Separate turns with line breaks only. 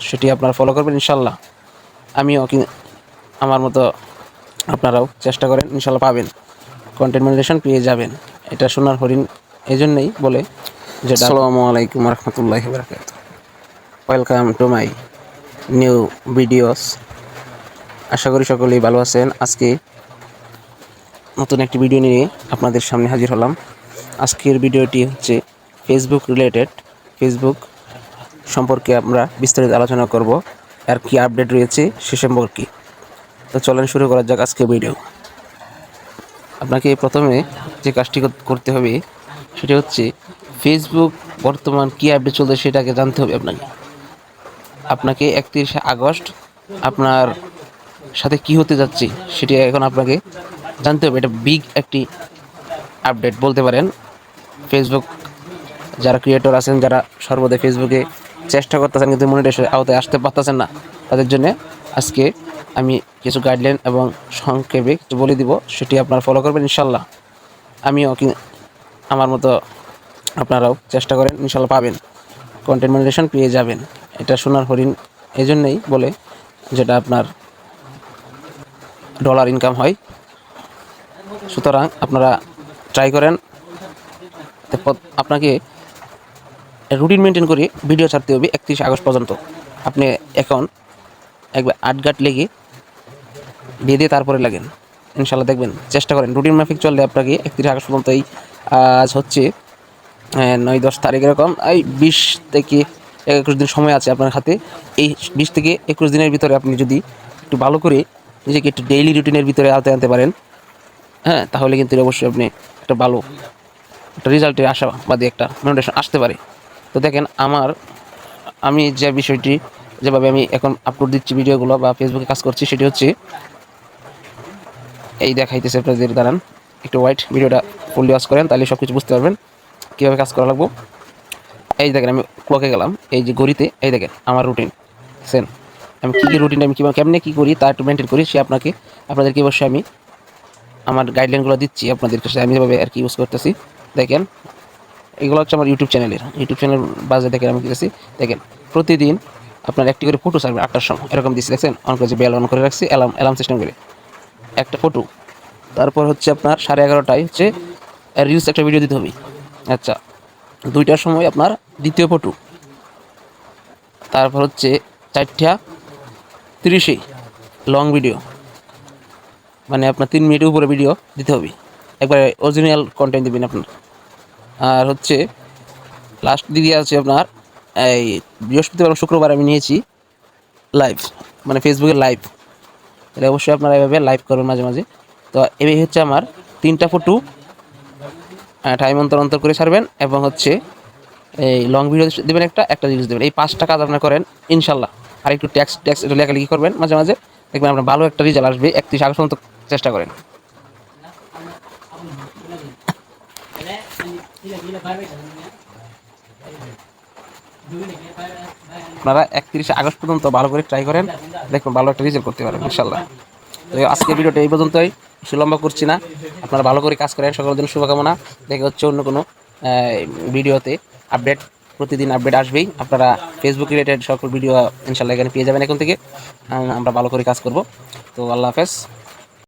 সেটি আপনারা ফলো করবেন ইনশাল্লাহ। আমিও আমার মতো আপনারাও চেষ্টা করেন, ইনশাল্লাহ পাবেন, কন্টেন্ট মনিটাইজেশন পেয়ে যাবেন। এটা সোনার হরিণ এই জন্যই বলে, যেটা আসসালামু আলাইকুম রহমতুল্লাহি ওয়া বারাকাতুহু। Welcome to my new videos. আশা করি সকলেই ভালো আছেন। আজকে নতুন একটি ভিডিও নিয়ে আপনাদের সামনে হাজির হলাম। আজকের ভিডিওটি হচ্ছে ফেসবুক রিলেটেড। ফেসবুক সম্পর্কে আমরা বিস্তারিত আলোচনা করব, আর কি আপডেট রয়েছে সে সম্পর্কে। তো চলেন শুরু করা যাক আজকে ভিডিও। আপনাকে প্রথমে যে কাজটি করতে হবে সেটা হচ্ছে ফেসবুক বর্তমান কী আপডেট চলছে সেটাকে জানতে হবে। আপনাকে 31শে আগস্ট আপনার সাথে কি হতে যাচ্ছে সেটি এখন আপনাকে জানতে হবে। এটা বিগ একটি আপডেট বলতে পারেন। ফেসবুক যারা ক্রিয়েটর আছেন, যারা সর্বদা ফেসবুকে চেষ্টা করতেছেন কিন্তু মনিটাইজেশনের আওতায় আসতে পারতেছেন না, তাদের জন্য আজকে আমি কিছু গাইডলাইন এবং সংক্ষেপে কিছু বলে দিব, সেটি আপনারা ফলো করবেন ইনশাল্লাহ। আমিও আমার মতো আপনারাও চেষ্টা করেন, ইনশাল্লাহ পাবেন, কন্টেন্ট মনিটাইজেশন পেয়ে যাবেন। এটা সোনার হরিণ এই জন্যই বলে, যেটা আপনার ডলার ইনকাম হয়। সুতরাং আপনারা ট্রাই করেন। আপনাকে রুটিন মেনটেন করে ভিডিও ছাড়তে হবে 31 আগস্ট পর্যন্ত। আপনি এখন একবার 8 গাঁট লেগে বেঁধে তারপরে লাগেন, ইনশাল্লাহ দেখবেন। চেষ্টা করেন রুটিন মাফিক চললে আপনাকে 31 আগস্ট পর্যন্ত, এই আজ হচ্ছে 9-10 তারিখ, এরকম এই 20 থেকে 21 দিন সময় আছে আপনার হাতে। এই 20 থেকে 21 দিনের ভিতরে আপনি যদি একটু ভালো করে নিজেকে একটু ডেইলি রুটিনের ভিতরে আনতে পারেন, হ্যাঁ, তাহলে কিন্তু অবশ্যই আপনি একটা ভালো একটা রেজাল্টের আশাবাদী একটা মনিটাইজেশন আসতে পারে। তো দেখেন, আমি যে বিষয়টি, যেভাবে আমি এখন আপলোড দিচ্ছি ভিডিওগুলো বা ফেসবুকে কাজ করছি, সেটি হচ্ছে এই দেখাইতেছে আপনাদের। দাঁড়ান একটু হোয়াইট ভিডিওটা ফুললি ওয়াচ করেন, তাহলে সব কিছু বুঝতে পারবেন কীভাবে কাজ করা লাগবো। এই দেখেন, আমি ক্লকে গেলাম, এই যে ঘড়িতে, এই দেখেন আমার রুটিন সেন। আমি কী রুটিনটা আমি কেমনে কী করি তা একটু মেনটেন করি, সে আপনাদেরকে অবশ্যই আমি আমার গাইডলাইনগুলো দিচ্ছি আপনাদের কাছে, আমি যেভাবে আর কি ইউজ করতেছি। দেখেন, এগুলো হচ্ছে আমার ইউটিউব চ্যানেল বাজে। দেখেন আমি কী দেখেন, প্রতিদিন আপনার একটি করে ফটো ছাড়বেন 8টার সময়, এরকম দিচ্ছি দেখছেন। অন করে যে বেল অন করে রাখছি, অ্যালার্ম সিস্টেম করে একটা ফটো। তারপর হচ্ছে আপনার 11:30টায় হচ্ছে রিলস একটা ভিডিও দিতে হবে। আচ্ছা, 2টার সময় আপনার দ্বিতীয় ফটো। তারপর হচ্ছে 4:30 লং ভিডিও, মানে আপনার 3 মিনিটের উপরে ভিডিও দিতে হবে, একবারে অরিজিনাল কন্টেন্ট দেবেন আপনার। আর হচ্ছে লাস্ট দিকে আছে আপনার এই বৃহস্পতিবার শুক্রবার আমি নিয়েছি লাইভ, মানে ফেসবুকের লাইভ। এটা অবশ্যই আপনারা এভাবে লাইভ করবেন মাঝে মাঝে। তো এই হচ্ছে আমার 3টা ফটো, টাইম অন্তর করে ছাড়বেন, এবং হচ্ছে এই লং ভিডিও দেবেন, একটা রিলস দেবেন। এই 5টা কাজ আপনার করেন ইনশাল্লাহ। আর একটু ট্যাক্স এটা লেখালেখি করবেন মাঝে মাঝে, দেখবেন আপনার ভালো একটা রেজাল্ট আসবে। 31 আগস্ট পর্যন্ত চেষ্টা করেন। আপনারা 31 আগস্ট পর্যন্ত ভালো করে ট্রাই করেন, দেখুন ভালো একটা রেজাল্ট করতে পারেন ইনশাল্লাহ। তো আজকের ভিডিওটা এই পর্যন্তই, বেশি লম্বা করছি না। আপনারা ভালো করে কাজ করেন, সকলের জন্য শুভকামনা। দেখে হচ্ছে অন্য কোনো ভিডিওতে। প্রতিদিন আপডেট আসবেই। আপনারা ফেসবুক রিলেটেড সকল ভিডিও ইনশাল্লাহ এখানে পেয়ে যাবেন এখন থেকে। আমরা ভালো করে কাজ করব। তো আল্লাহ হাফেজ।